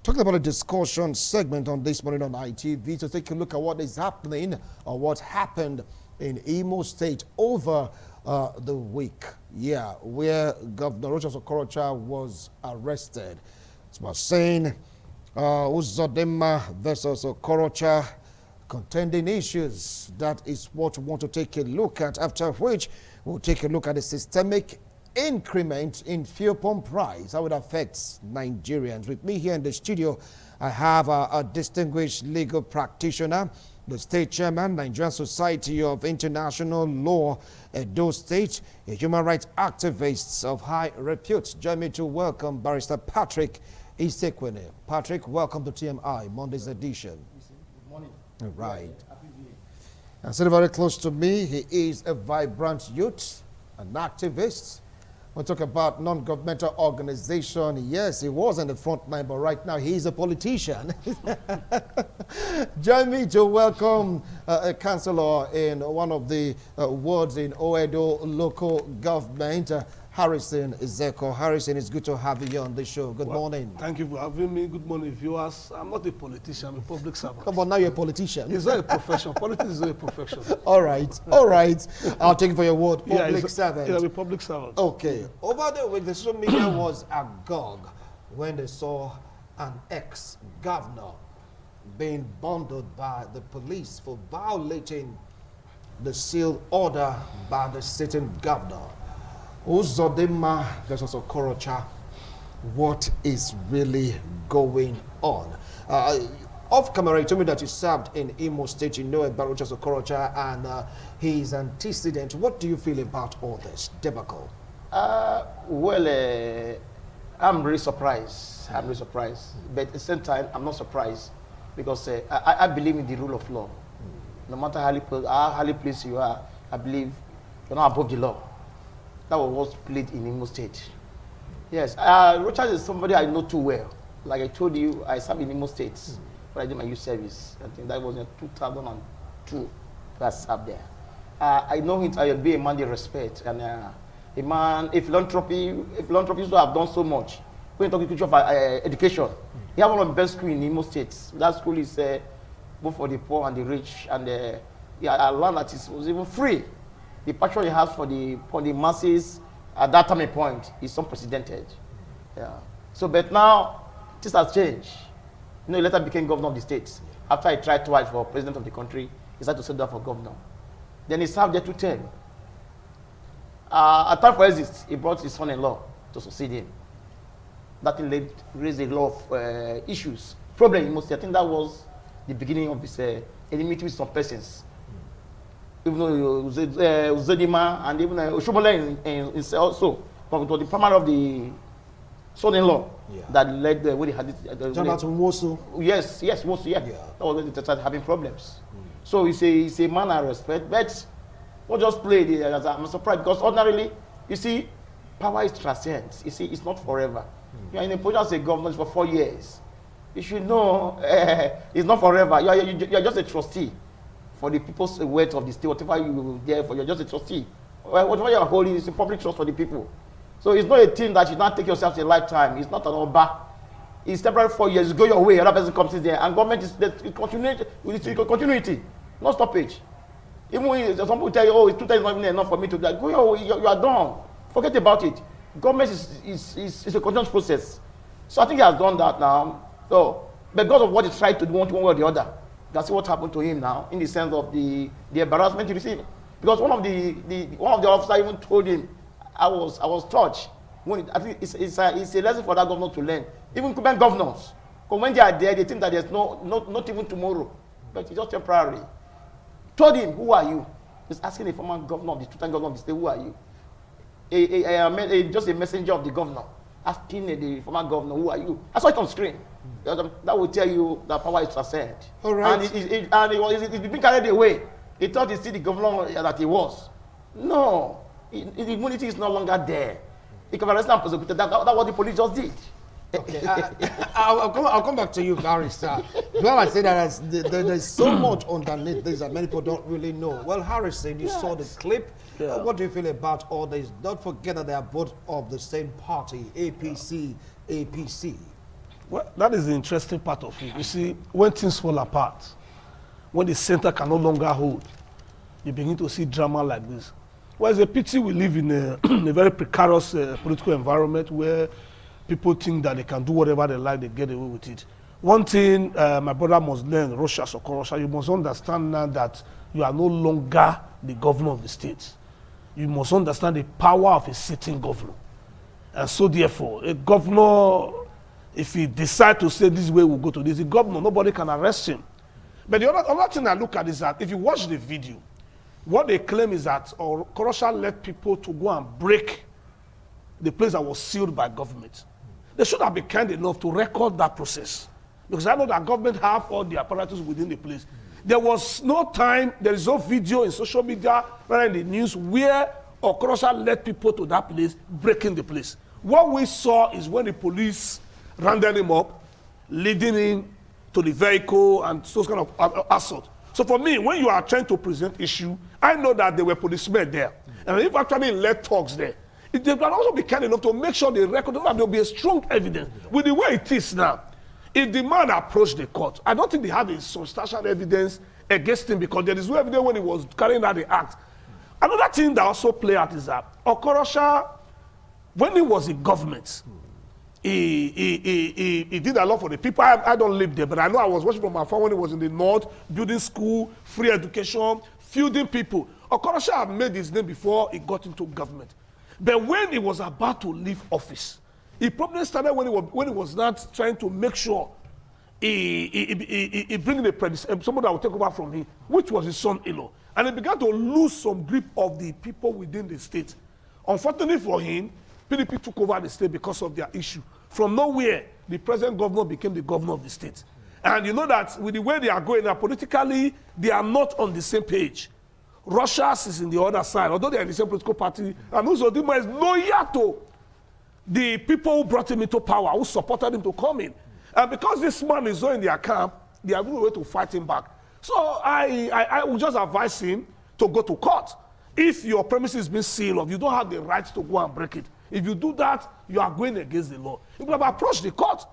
Talking about a discussion segment on this morning on ITV to take a look at what is happening or what happened in Imo State over the week. Yeah, where Governor Rochas Okorocha was arrested. It's about saying UZODINMA versus Okorocha, contending issues. That is what we want to take a look at, after which we'll take a look at the systemic increment in fuel pump price, how it affects Nigerians. With me here in the studio, I have a distinguished legal practitioner, the state chairman, Nigerian Society of International Law, Edo State, a human rights activist of high repute. Join me to welcome Barrister Patrick Isekwene. Patrick, welcome to TMI, Monday's edition. Good morning. All right. Happy New Year. And sitting very close to me, he is a vibrant youth, an activist. We'll talk about non-governmental organization. Yes, he was in the front line, but right now he's a politician. Join me to welcome a councillor in one of the wards in Oedo local government, Harrison Ezeko. Harrison, it's good to have you here on the show. Good morning. Thank you for having me. Good morning, viewers. I'm not a politician, I'm a public servant. Come on, now you're a politician. It's not a profession. Politics is not a profession. All right, all right. I'll take it for your word, public servant. Yeah, I'm a public servant. Okay. Over the week, the social media was agog when they saw an ex-governor being bundled by the police for violating the sealed order by the sitting governor. UZODINMA versus Okorocha, what is really going on? Off camera, you told me that you served in Imo State, you know about Rochas Okorocha and his antecedent. What do you feel about all this debacle? Well, I'm really surprised. I'm really surprised. But at the same time, I'm not surprised because I believe in the rule of law. No matter how highly placed you are, I believe you're not above the law. That was what's played in Imo State. Yes, Rochas is somebody I know too well. Like I told you, I served in Imo State when I did my youth service. I think that was in 2002 that I served there. I know him to be a man they respect and a man, a philanthropist who have done so much. When you talk to of education, he has one of the best schools in Imo State. That school is both for the poor and the rich, and I learned that it was even free. The passion he has for the masses at that time and point is unprecedented. Yeah. So, but now this has changed. You know, he later became governor of the state. After he tried twice for president of the country, he decided to sit down for governor. Then he served there to 10. At time for exit, he brought his son-in-law to succeed him. That thing raised a lot of issues, problems in most. I think that was the beginning of his enmity with some persons. Even though UZODINMA and even Oshomole also, but it was the primary of the son-in-law that led when he had it. Jonathan Wosu. Yes, Wosu, yeah. That was when they started having problems. So he's a man I respect, but what just played it, I'm surprised because ordinarily, you see, power is transient. You see, it's not forever. You are in a position as a governor for 4 years. You should know it's not forever. You are just a trustee for the people's wealth of the state, whatever you there for, you're just a trustee. Whatever you are holding is a public trust for the people. So it's not a thing that you not take yourself a lifetime. It's not an oba. It's temporary 4 years. You go your way, another person comes in there, and government is continuity, not stoppage. Even when some people tell you, oh, it's 2 times not even enough for me to do that, go your way, you are done. Forget about it. Government is a continuous process. So I think he has done that now. So, but because of what he tried to do one way or the other, that's what happened to him now, in the sense of the embarrassment he received. Because one of the officers even told him, I was touched. I think it's a lesson for that governor to learn. Even incumbent governors, because when they are there, they think that there's not even tomorrow, but it's just temporary. Told him, who are you? He's asking a former governor of the two-time governor of the state, who are you? Just a messenger of the governor, asking the former governor, who are you? I saw it on screen. That will tell you that power is transcend. All right. And he's been carried away. He thought he's still the governor that he was. No, the immunity is no longer there. He can arrest and prosecute. That's what the police just did. Okay, I'll come back to you, Barrister. Well, I say that there's so much underneath this that many people don't really know. Well, Harrison, you saw the clip. Yeah. What do you feel about all this? Don't forget that they are both of the same party, APC. Well, that is the interesting part of it. You see, when things fall apart, when the center can no longer hold, you begin to see drama like this. Well, it's a pity we live in a, a very precarious political environment where people think that they can do whatever they like, they get away with it. One thing my brother must learn, Rochas, Okorocha, you must understand now that you are no longer the governor of the state. You must understand the power of a sitting governor. And so therefore, a governor, if he decides to say this way, we'll go to this, the governor, nobody can arrest him. But the other thing I look at is that if you watch the video, what they claim is that Okorocha led people to go and break the place that was sealed by government. They should have been kind enough to record that process. Because I know that government have all the apparatus within the place. There was no time, there is no video in social media, rather in the news, where Okorocha led people to that place, breaking the place. What we saw is when the police rounded him up, leading him to the vehicle and those kind of assault. So for me, when you are trying to present issue, I know that there were policemen there. And if actually led talks there, they can also be kind enough to make sure they record that there will be a strong evidence. With the way it is now, if the man approached the court, I don't think they have a substantial evidence against him because there is no evidence when he was carrying out the act. Another thing that also play out is that Okorocha, when he was in government, he did a lot for the people. I don't live there, but I know I was watching from afar when he was in the north, building school, free education, feuding people. Okorocha had made his name before he got into government. But when he was about to leave office, he probably started when he was not trying to make sure he bring someone that would take over from him, which was his son-in-law. And he began to lose some grip of the people within the state. Unfortunately for him, PDP took over the state because of their issue. From nowhere, the present governor became the governor of the state. And you know that with the way they are going now, politically, they are not on the same page. Rochas is in the other side, although they are in the same political party. And UZODINMA is loyal to the people who brought him into power, who supported him to come in. And because this man is not in their camp, they are going to fight him back. So I would just advise him to go to court. If your premises is being sealed off, you don't have the right to go and break it. If you do that, you are going against the law. You could have approached the court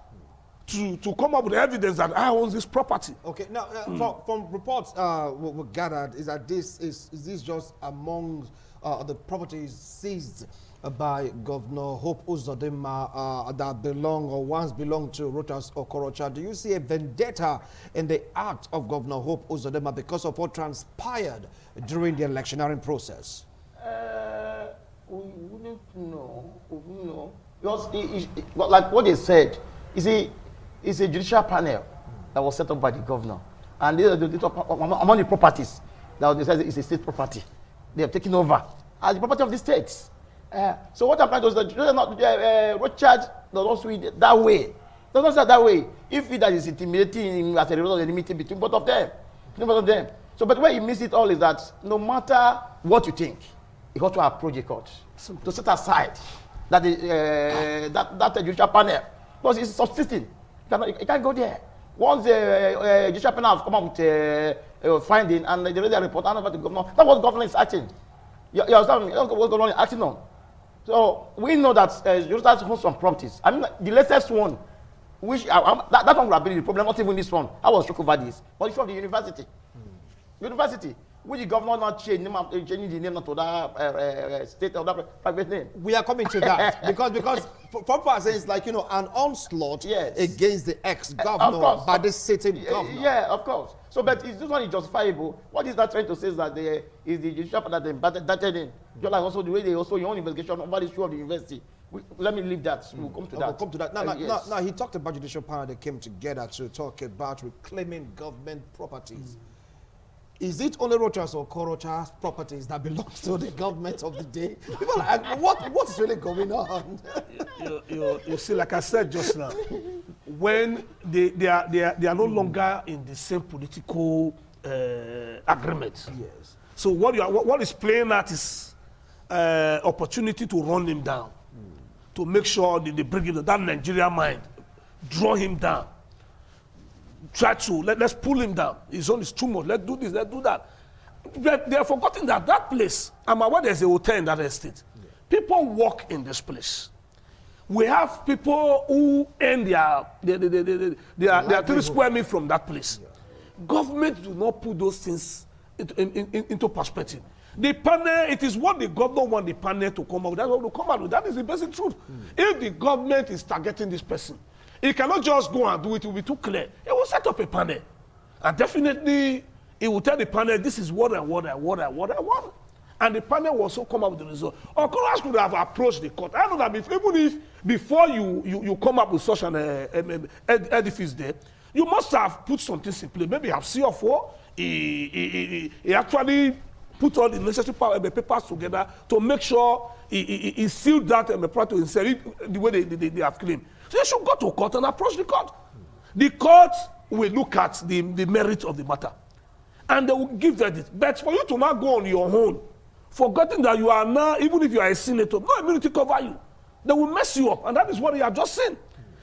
to come up with evidence that I own this property. Okay, now from reports we gathered is that this is this just among the properties seized by Governor Hope UZODINMA that belong or once belonged to Rochas Okorocha. Do you see a vendetta in the act of Governor Hope UZODINMA because of what transpired during the electioneering process? We wouldn't know. We wouldn't know. Because like what they said, you see, it's a judicial panel that was set up by the governor. And among the properties that they said is a state property, they have taken over as the property of the states. So what I'm trying to say is that Rochas does not see it that way. Does not say that way. If that is intimidating as a result of the enmity between both of them. So, but where you miss it all is that no matter what you think, you have to approach the court to set aside that that judicial panel because it's subsisting. You can't go there. Once the judicial panel has come up with a finding and they read the report and over the governor, that's what the governor is acting. You understand? That's what the governor is acting on. So we know that Rochas owns some properties. I mean, the latest one, which that one would have been the problem, not even this one. I was shocked over this, but it's from the university. University, which the governor not changing the name to that state or that private name. We are coming to that because for saying it's like an onslaught against the ex-governor by the sitting governor. Yeah, of course. So, but this one is justifiable. What is that trying to say is that is the judicial that they batted in. Just like also the way they also your own investigation over the issue of the university. Let me leave that. We'll come to that. We'll come to that. Now, he talked about judicial panel that came together to talk about reclaiming government properties. Is it only Rochas or Okorocha's properties that belong to the government of the day? People are like, what is really going on? you see, like I said just now, when they are no longer in the same political agreement. Yes. So what is playing out is opportunity to run him down, to make sure they bring him that Nigerian mind, draw him down. Try to let's pull him down. His own is too much. Let's do this. Let's do that. They are forgetting that place. I'm aware there's a hotel in that estate. Yeah. People walk in this place. We have people who earn their 3 square meals from that place. Yeah. Government do not put those things into perspective. The panel, it is what the governor want the panel to come out with. That's what they come out with. That is the basic truth. If the government is targeting this person, it cannot just go and do it. It will be too clear. It will set up a panel. And definitely, it will tell the panel, this is what I want. And the panel will also come up with the result. Okorocha could have approached the court. I know that even if before you come up with such an edifice there, you must have put some things in place. Maybe have CFO. He actually put all the necessary papers together to make sure he sealed that product to insert it the way they have claimed. So they should go to court and approach the court. The court will look at the merit of the matter. And they will give verdict. But for you to not go on your own, forgetting that you are now, even if you are a senator, no immunity cover you. They will mess you up. And that is what you have just seen.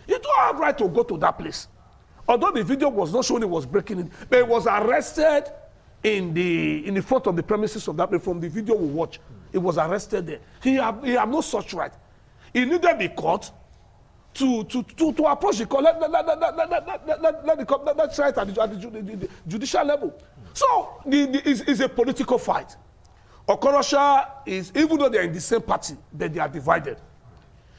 You don't have right to go to that place. Although the video was not showing he was breaking it, but he was arrested in the front of the premises of that place. From the video we watch, he was arrested there. He have no such right. He needed the court to approach the court. Let try it at the judicial level. So it's a political fight. Okorocha is, even though they are in the same party, but they are divided.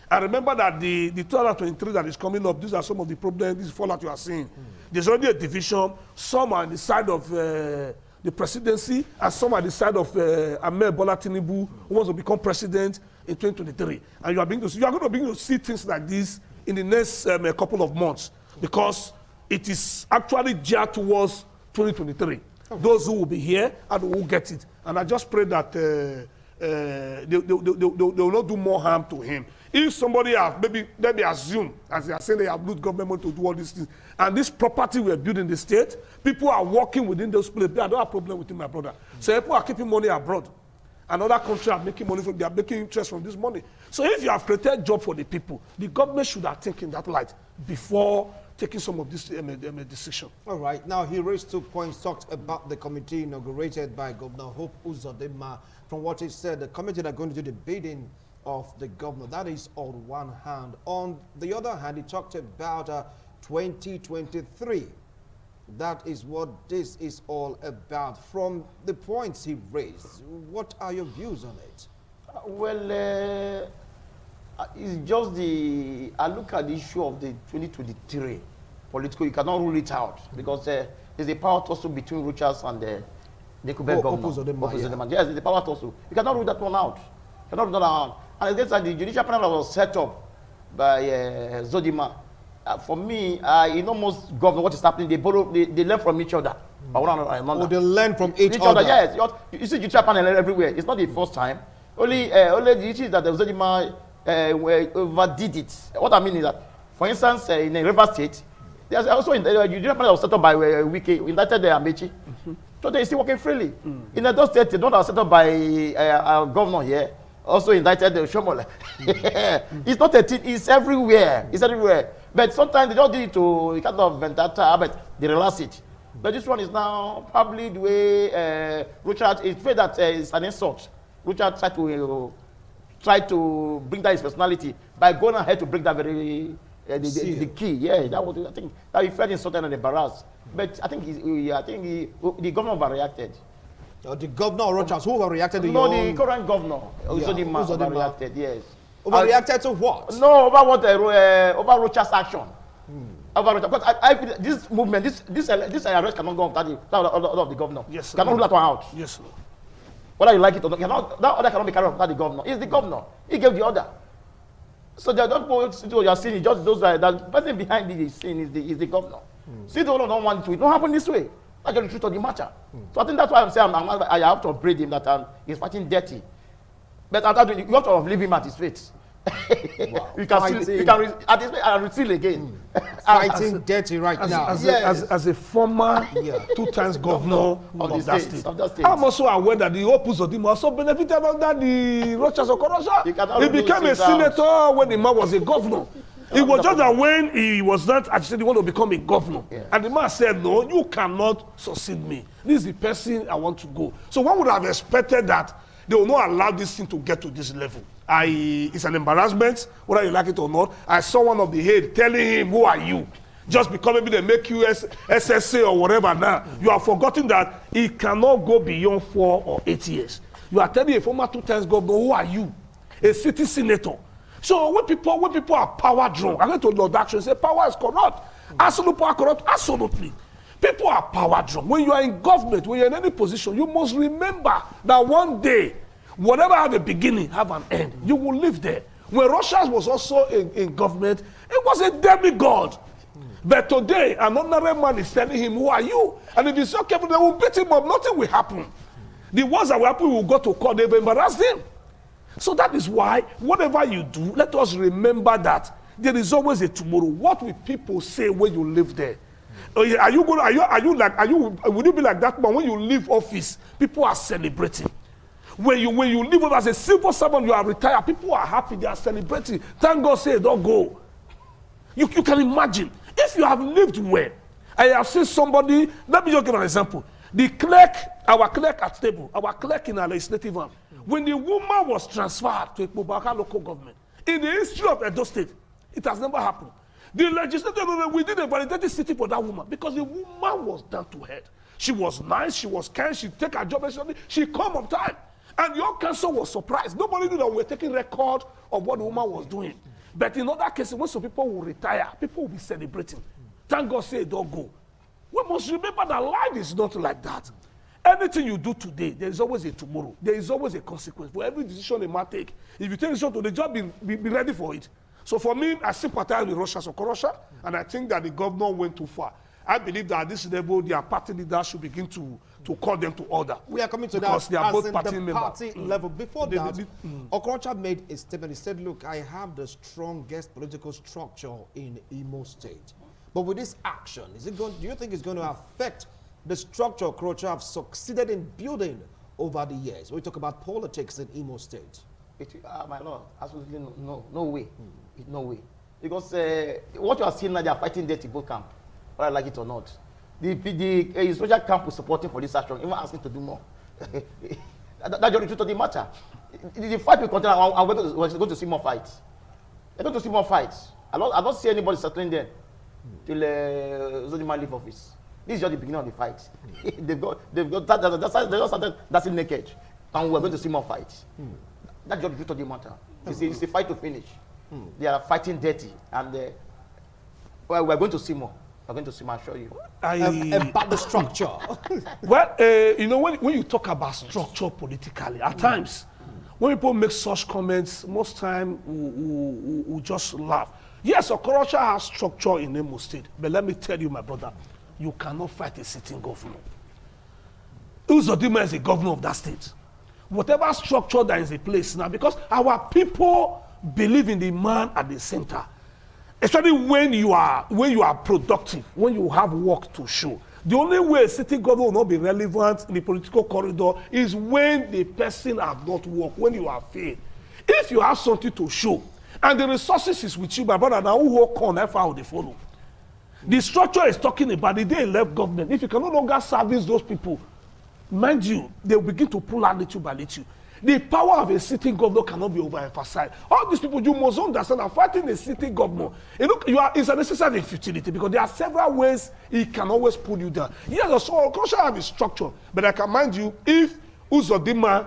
I remember that the 2023 that is coming up, these are some of the problems, this fallout you are seeing. There's already a division. Some are on the side of the presidency, and some are on the side of Ahmed Bola Tinubu, who wants to become president in 2023. And you are going to begin to see things like this in the next couple of months, because it is actually geared towards 2023. Okay. Those who will be here and who will get it. And I just pray that they will not do more harm to him. If somebody has maybe assume, as they are saying, they have loot government money to do all these things, and this property we are building in the state, people are working within those places. I don't have a problem with him, my brother. So people are keeping money abroad. Another country are making money from, they are making interest from this money. So if you have created job for the people, the government should have taken that light before taking some of this decision. All right. Now, he raised 2 points, talked about the committee inaugurated by Governor Hope UZODINMA. From what he said, the committee that are going to do the bidding of the governor. That is on one hand. On the other hand, he talked about 2023. That is what this is all about. From the points he raised, what are your views on it? Well, it's just I look at the issue of the 2023 political. You cannot rule it out because there's a power tussle between Rochas and the Quebec governor. UZODINMA. Yes, there's a power tussle. You cannot rule that one out. You cannot rule that one out. And against the judicial panel that was set up by UZODINMA, for me, you know, most governors, what is happening, they learn from each other. Oh, they learn from each other. Yes, you see judicial panel everywhere. It's not the first time. Only the issue is that the UZODINMA overdid it. What I mean is that, for instance, in the River State, there's also the judicial panel was set up by Wiki, indicted Amechi. So they're still working freely. In those states, the one that was set up by our governor here, also indicted the Shomole. It's not a thing, it's everywhere. It's everywhere. But sometimes they don't do it to kind of vendetta, but they relax it. But this one is now probably the way Rochas, it's fair that it's an insult. Rochas tried to bring that his personality by going ahead to break that very the key. Yeah, that was, I think that he felt insulted and embarrassed. But I think the governor overreacted. The governor of Rochas, who overreacted? No, the current governor, UZODINMA, overreacted. Yes. Overreacted to what? No, over what over Rochas' action. Because this movement, this arrest cannot go without the order of the governor. Yes, sir. Cannot rule that one out. Yes, sir. Whether you like it or not, that order cannot be carried out without the governor. It's the governor. He gave the order. So they don't go into what you are seeing. Just those the person behind the scene is the governor. See, the owner don't want to. It don't happen this way. That's just the truth of the matter. So I think that's why I'm saying I have to upbraid him that he's fighting dirty. But after you have to leave him at his feet. Wow. You can at his feet and refill again. Fighting dirty right now. As a former 2 times governor of that state. I'm also aware that the UZODINMA also benefited under the Rochas Okorocha. He became a senator when the man was a governor. It was just that when he was not actually want to become a governor, and the man said, no, you cannot succeed me. This is the person I want to go. So one would have expected that They will not allow this thing to get to this level. It's an embarrassment, whether you like it or not. I saw one of the head telling him, who are you? Just because maybe they make you SSA or whatever now. You have forgotten that it cannot go beyond 4 or 8 years. You are telling a former 2 times governor, who are you? A city senator. So when people are power drunk, I went to Lord Action and say power is corrupt. Absolute power corrupt, absolutely. People are power drunk. When you are in government, when you're in any position, you must remember that one day, whatever have a beginning, have an end. You will live there. When Rochas was also in government, it was a demigod. But today, an ordinary man is telling him, who are you? And if he's so careful, they will beat him up. Nothing will happen. The ones that will happen will go to court, they will embarrass him. So that is why, whatever you do, let us remember that there is always a tomorrow. What will people say when you live there? Would you be like that man when you leave office? People are celebrating. When you live as a civil servant, you are retired, people are happy, they are celebrating. Thank God, say, don't go. You can imagine, if you have lived well, I have seen somebody, let me just give an example. The clerk, our clerk at table, our clerk in our legislative arm, when the woman was transferred to Ekpobaka local government, in the history of Edo State, it has never happened. The legislature, we did a validated city for that woman because the woman was down to head. She was nice, she was kind, she take her job, she come on time. And your council was surprised. Nobody knew that we were taking record of what the woman was doing. But in other cases, when some people will retire, people will be celebrating. Thank God, say, don't go. We must remember that life is not like that. Anything you do today, there is always a tomorrow. There is always a consequence for every decision a man take. If you take a decision today, just be ready for it. So for me, I sympathize with Rochas Okorocha, and I think that the governor went too far. I believe that at this level, their party leaders should begin to call them to order. We are coming to because that they are both the party level. Before that, Okorocha made a statement. He said, look, I have the strongest political structure in Imo State. But with this action, do you think it's going to affect the structure Okorocha have succeeded in building over the years? We talk about politics in Imo State. My lord, absolutely no way. No way. Because what you are seeing now, they are fighting dirty both camp, whether I like it or not. The social camp is supporting for this action, even asking to do more. That's the truth of the matter. The fight will continue, and we're going to see more fights. We're going to see more fights. I don't see anybody settling there till UZODINMA leave office. This is just the beginning of the fight. They just started dancing naked, and we're going to see more fights. That's just the truth of the matter. It's a fight to finish. They are fighting dirty, and we're going to see more. We're going to see more, I assure you. About the structure. Well, you know, when you talk about structure politically, at times, when people make such comments, most time we just laugh. Yes, Okorocha has structure in Imo State, but let me tell you, my brother, you cannot fight a sitting governor. UZODINMA is the governor of that state. Whatever structure that is in place now, because our people believe in the man at the center. Especially when you are productive, when you have work to show. The only way a city government will not be relevant in the political corridor is when the person has not worked, when you are failed. If you have something to show, and the resources is with you, my brother, now who work on that file they follow. The structure is talking about the day left government. If you can no longer service those people, mind you, they will begin to pull out little by little. The power of a sitting governor cannot be overemphasized. All these people, you must understand, are fighting a sitting governor. It's a necessary futility because there are several ways he can always pull you down. Yes, so Okorocha have a structure, but I can mind you, if UZODINMA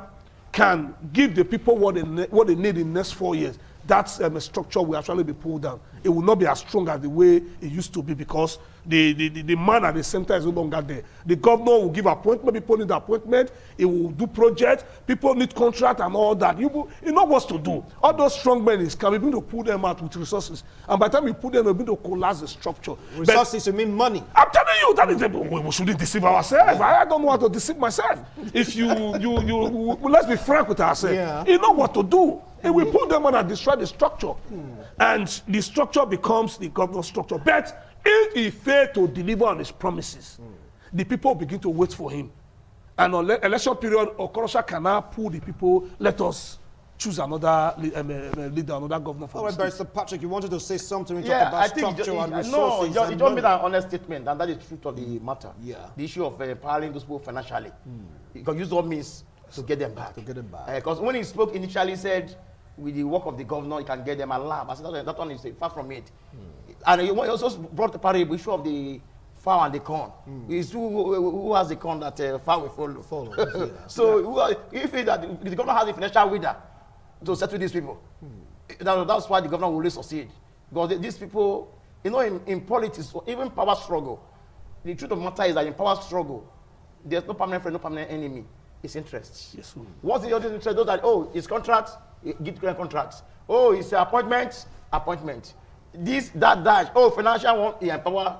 can give the people what they need in the next 4 years, that structure will actually be pulled down. It will not be as strong as the way it used to be because the man at the center is no longer there. The governor will give appointment, people need appointment, he will do projects, people need contract and all that. You know what to do. All those strong men can begin to pull them out with resources. And by the time you put them, you'll begin to collapse the structure. Resources, you mean money? I'm telling you, that is we shouldn't deceive ourselves. I don't know how to deceive myself. If let's be frank with ourselves. Yeah. You know what to do. And we put them on and destroy the structure. And the structure becomes the governor's structure. But if he failed to deliver on his promises, the people begin to wait for him. And on election period, Okorocha can now pull the people, let us choose another leader, another governor for the state. Barrister Patrick, you wanted to say something when you talk about structure and resources. No, you just made an honest statement, and that is the truth of the matter. Yeah. The issue of empowering those people financially. Because use all means to get them back. To get them back. Because when he spoke initially, he said, with the work of the governor, he can get them alive. I said, that one is far from it. And he also brought the parable issue of the fowl and the corn. It's who has the corn that fowl will follow. So if the governor has a financial wither to settle these people, that's why the governor will really succeed. Because these people, you know, in politics, even power struggle, the truth of the matter is that in power struggle, there's no permanent friend, no permanent enemy. It's interest. Yes, what's the other interest? Those that, oh, it's contracts, get contracts. Oh, it's appointment. This, that. Oh, financial one, he empower.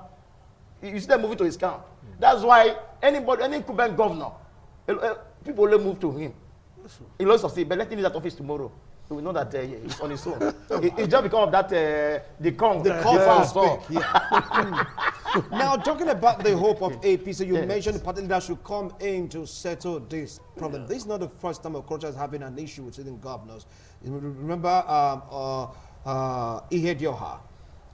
You see them moving to his camp. That's why any incumbent governor, people only move to him. He will succeed, but let him leave that office tomorrow. We will know that he's on his own. It's just because of that, the call for Now, talking about the hope of APC, you mentioned the party leader should come in to settle this problem. This is not the first time Okorocha is having an issue with sitting governors. You remember Ihedioha?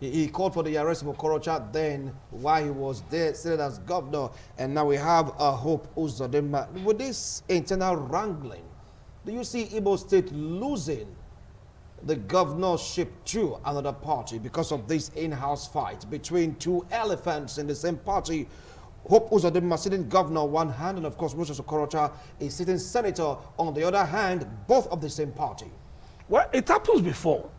He called for the arrest of Okorocha then while he was there, sitting as governor, and now we have Hope UZODINMA. With this internal wrangling, do you see Imo State losing the governorship to another party because of this in-house fight between two elephants in the same party? Hope UZODINMA sitting governor on one hand, and of course Rochas Okorocha is sitting senator on the other hand, both of the same party. Well, it happens before.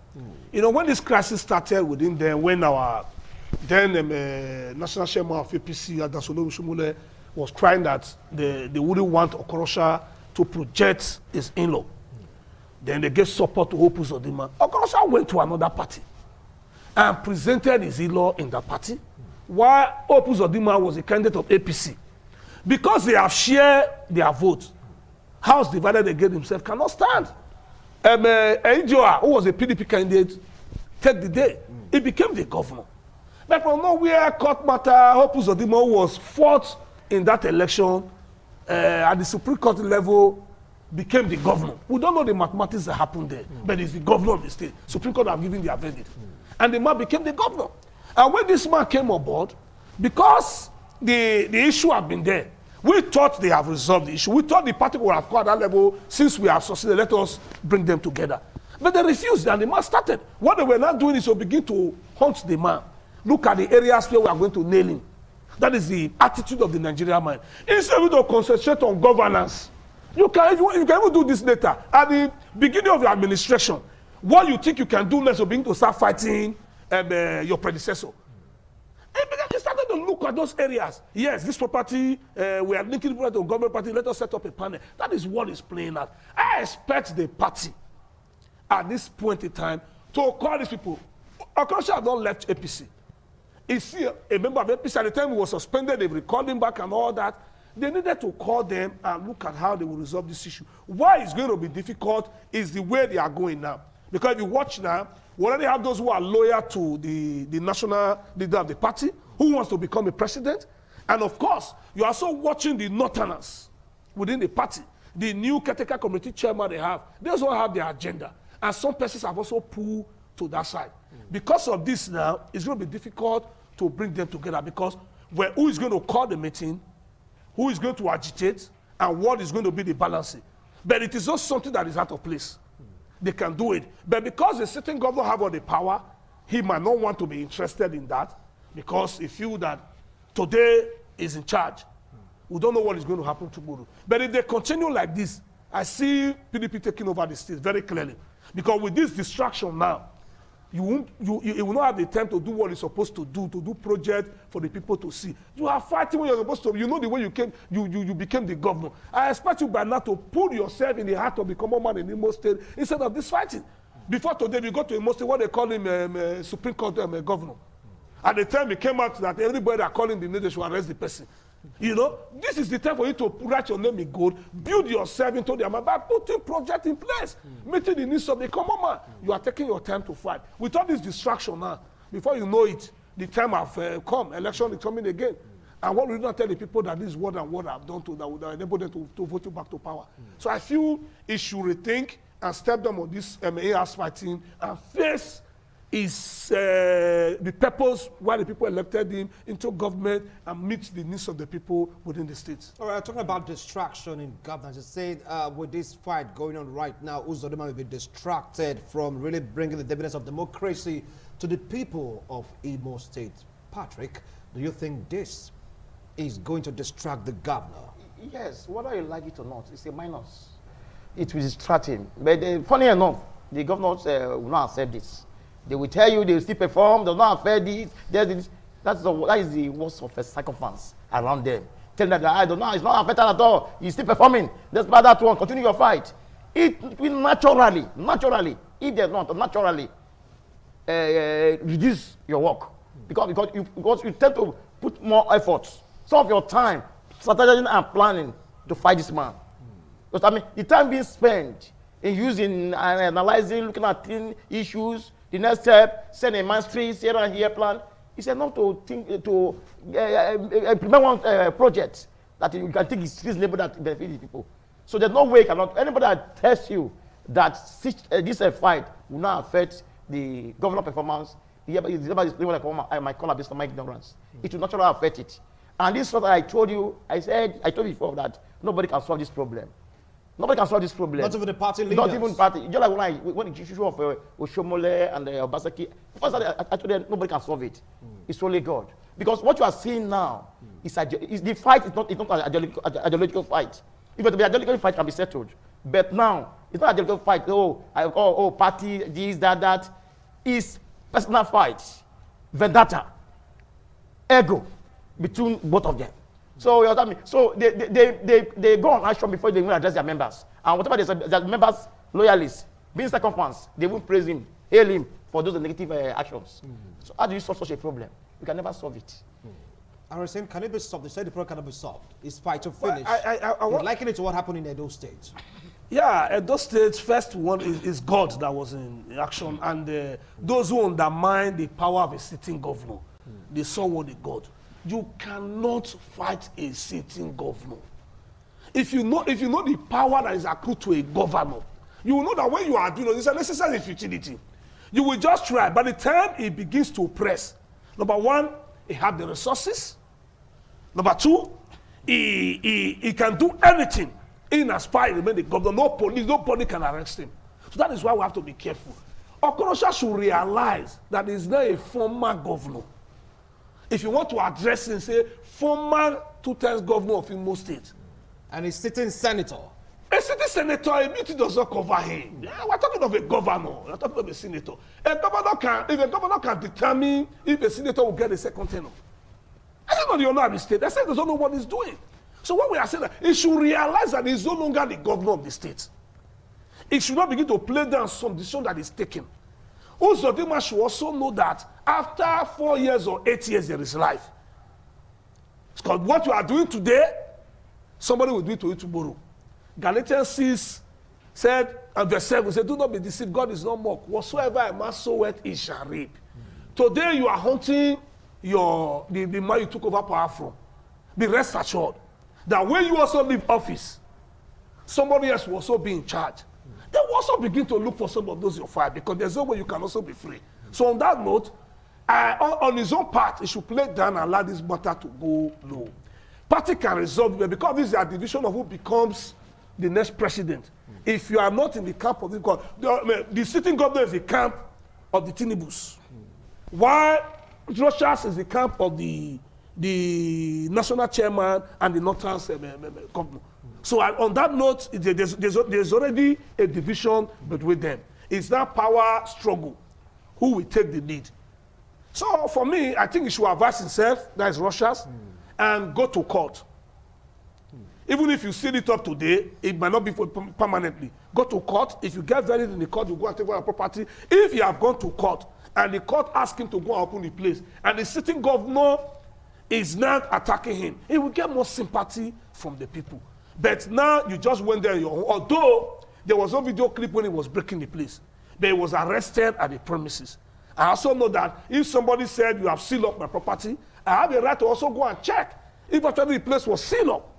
You know, when this crisis started within them, when our then national chairman of APC, Adasolo Shumule, was crying that they wouldn't want Okorocha to project his in-law. Then they gave support to Hope UZODINMA. Okorocha went to another party and presented his in-law in that party, while Hope UZODINMA was a candidate of APC. Because they have shared their vote, house divided against himself cannot stand. Ejioha, who was a PDP candidate, take the day. He became the governor. But from nowhere, court matter, Hope UZODINMA was fought in that election at the Supreme Court level, became the governor. We don't know the mathematics that happened there, but he's the governor of the state. Supreme Court have given their verdict. And the man became the governor. And when this man came on board, because the issue had been there, we thought they have resolved the issue. We thought the party would have called that level. Since we have succeeded, let us bring them together. But they refused, and the man started. What they were not doing is to begin to hunt the man. Look at the areas where we are going to nail him. That is the attitude of the Nigerian mind. Instead of to concentrate on governance, you can even do this later. At the beginning of your administration, what you think you can do next, you begin to start fighting your predecessor. He started to look at those areas. Yes, this property, we are linking it to a government party. Let us set up a panel. That is what is playing out. I expect the party at this point in time to call these people. Okorocha had not left APC. Is still a member of APC. At the time he was suspended, they recalled him back and all that. They needed to call them and look at how they will resolve this issue. Why it's going to be difficult is the way they are going now. Because if you watch now, we already have those who are loyal to the national leader of the party, who wants to become a president. And of course, you're also watching the northerners within the party. The new caretaker committee chairman they have, they also have their agenda. And some persons have also pulled to that side. Because of this now, it's going to be difficult to bring them together because who is going to call the meeting, who is going to agitate, and what is going to be the balancing. But it is not something that is out of place. They can do it. But because the sitting governor have all the power, he might not want to be interested in that because he feels that today is in charge. We don't know what is going to happen tomorrow. But if they continue like this, I see PDP taking over the state very clearly. Because with this distraction now, you will not have the time to do what you're supposed to do projects for the people to see. You are fighting when you're supposed to. You know the way you became the governor. I expect you by now to put yourself in the heart of the common man in Imo State instead of this fighting. Before today, we got to Imo State, what they call him Supreme Court governor. At the time, it came out that everybody that called him the nation should arrest the person. You know, this is the time for you to write your name in gold, build yourself into the man by putting project in place, meeting the needs of the common man. You are taking your time to fight. With all this distraction now, before you know it, the time have come, election is coming again. And what we do not tell the people that this is what and what I've done to that would enable them to vote you back to power. So I feel it should rethink and step them on this AS fighting and face is the purpose why the people elected him into government and meet the needs of the people within the state. All right, talking about distraction in governance, you said with this fight going on right now, UZODINMA will be distracted from really bringing the dividends of democracy to the people of Imo State. Patrick, do you think this is going to distract the governor? Yes, whether you like it or not, it's a minus. It will distract him. But funny enough, the governors will not accept this. They will tell you they will still perform, they will not affect this. That is the worst of a circumstance around them. Tell them that I don't know, it's not affected at all. You're still performing. Despite that one, continue your fight. It will naturally, if there's not, naturally reduce your work. Because you tend to put more effort, some of your time, strategizing and planning to fight this man. Because I mean, the time being spent in using and analyzing, looking at issues, the next step, send a mastery, here and here plan, it's enough to think to implement one project that you can think is reasonable that benefits the people. So there's no way anybody that tells you that this fight will not affect the governor performance, I might call it based on my ignorance. It will naturally affect it. And this is what I told you, I told you before that nobody can solve this problem. Nobody can solve this problem. Not even the party leaders. Not even party. Just like when the issue of Oshomole and Obaseki, first I told them nobody can solve it. It's only God. Because what you are seeing now is the fight is not an ideological fight. If it to be an ideological fight, it can be settled. But now it's not an ideological fight. Party, this, that. It's personal fight, vendetta, ego between both of them. So you know what I mean? So they go on action before they even address their members. And whatever their members, loyalists, being circumstanced, they will praise him, hail him for those negative actions. So how do you solve such a problem? You can never solve it. I was saying, can it be solved? They said the problem cannot be solved. It's fight to finish. I liken it to what happened in Edo State. Yeah, Edo State, first one is God that was in action. And those who undermine the power of a sitting governor, they saw what they got. You cannot fight a sitting governor. If you know the power that is accrued to a governor, you will know that when you are doing it, it's a necessary futility. You will just try. By the time it begins to press, number one, he has the resources. Number two, he can do anything in as far as remain the governor. No police, nobody can arrest him. So that is why we have to be careful. Okorocha should realize that he's not a former governor. If you want to address him, say, former 2 times governor of Imo State. And he's sitting senator. A sitting senator, a beauty does not cover him. Yeah, we're talking of a governor. We're talking of a senator. If a governor can determine if a senator will get a second tenure. I said, no, you're not the state. I said, doesn't know what he's doing. So when we are saying that, he should realize that he's no longer the governor of the state. He should not begin to play down some decision that is taken. UZODINMA should also know that after 4 years or 8 years, there is life. Because what you are doing today, somebody will do it to you tomorrow. Galatians 6 said, and verse 7 said, do not be deceived, God is not mocked. Whatsoever a man soweth, he shall reap. Today you are hunting the man you took over power from. Be rest assured that when you also leave office, somebody else will also be in charge. They will also begin to look for some of those you fire because there's no way you can also be free. So on that note, on his own part, he should play down and allow this matter to go low. Party can resolve it because this is a division of who becomes the next president. If you are not in the camp of the sitting governor is the camp of the Tinibus. While Rochas is the camp of the national chairman and the northern governor. So on that note, there's already a division between them. It's that power struggle. Who will take the lead? So for me, I think he should advise himself, that is Rochas, and go to court. Even if you seal it up today, it might not be for permanently. Go to court. If you get vetted in the court, you go and take over your property. If you have gone to court, and the court asks him to go and open the place, and the sitting governor is not attacking him, he will get more sympathy from the people. But now you just went there on your own. Although there was no video clip when he was breaking the place, but he was arrested at the premises. I also know that if somebody said you have sealed up my property, I have a right to also go and check if actually the place was sealed up.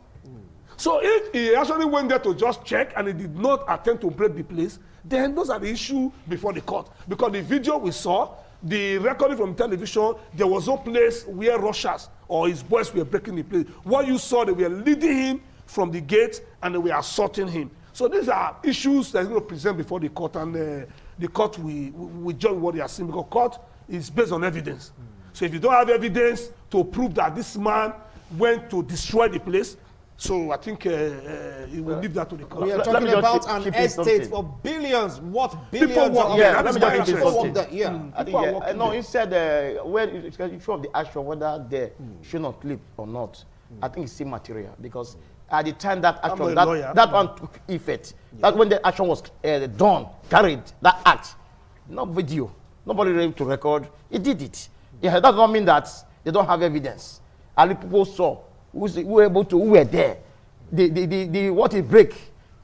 So if he actually went there to just check and he did not attempt to break the place, then those are the issue before the court. Because the video we saw, the recording from television, there was no place where Rochas or his boys were breaking the place. What you saw, they were leading him from the gate and they were assaulting him. So these are issues that are going to present before the court, and the court we judge what they are saying, because court is based on evidence. So if you don't have evidence to prove that this man went to destroy the place, so I think he will leave that to the court. We are talking about an estate for billions. What billions? People work there. Let me just say something. I think, no, instead, where it's issue of the action, whether they should not clip or not, I think it's immaterial, because at the time that action, that one took effect. That when the action was done, carried, that act, no video, nobody able to record, he did it. Yeah, that does not mean that they don't have evidence. And the people saw, who were there, the what he break,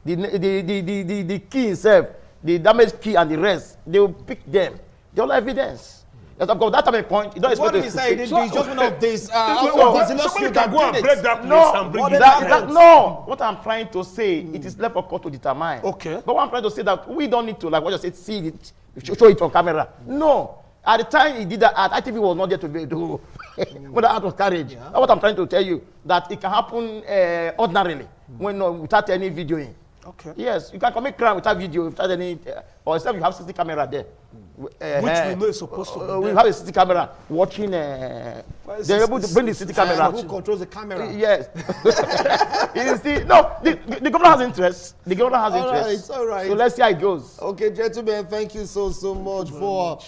the key itself, the damaged key and the rest, they will pick them. They all have evidence. Yes, of course, that time point, you don't what expect did he say? It's just one of these. Somebody can go and break that place and bring it back. No, what I'm trying to say, it is left for court to determine. Okay. But what I'm trying to say that we don't need to, like what you said, see it, show it on camera. No. At the time he did that, ITV was not there to when the act was carried. Yeah. That's what I'm trying to tell you, that it can happen ordinarily, when without any videoing. Okay. Yes, you can commit crime without video, without any, or except you have CCTV camera there. Which we know is supposed to be we have a CCTV camera watching. They're able to bring the CCTV camera. Who controls the camera? Yes. You see, no, the governor has interest. The governor has interest. All right. So let's see how it goes. Okay, gentlemen, thank you so much for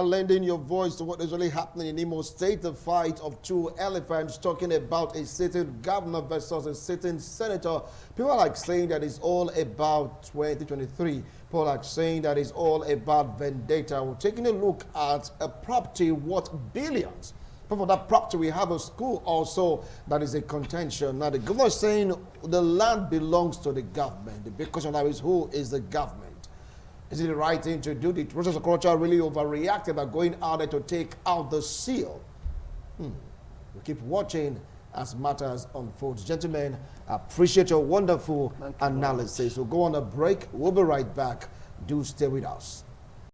lending your voice to what is really happening in Imo State. The fight of two elephants, talking about a sitting governor versus a sitting senator. People are like saying that it's all about 2023. People are saying that it's all about vendetta. We're taking a look at a property worth billions. But for that property, we have a school also that is a contention. Now, the governor is saying the land belongs to the government. The big question now is, who is the government? Is it the right thing to do? Did Rochas Okorocha really overreacted by going out there to take out the seal? We keep watching as matters unfold. Gentlemen, I appreciate your wonderful analysis. We'll go on a break. We'll be right back. Do stay with us.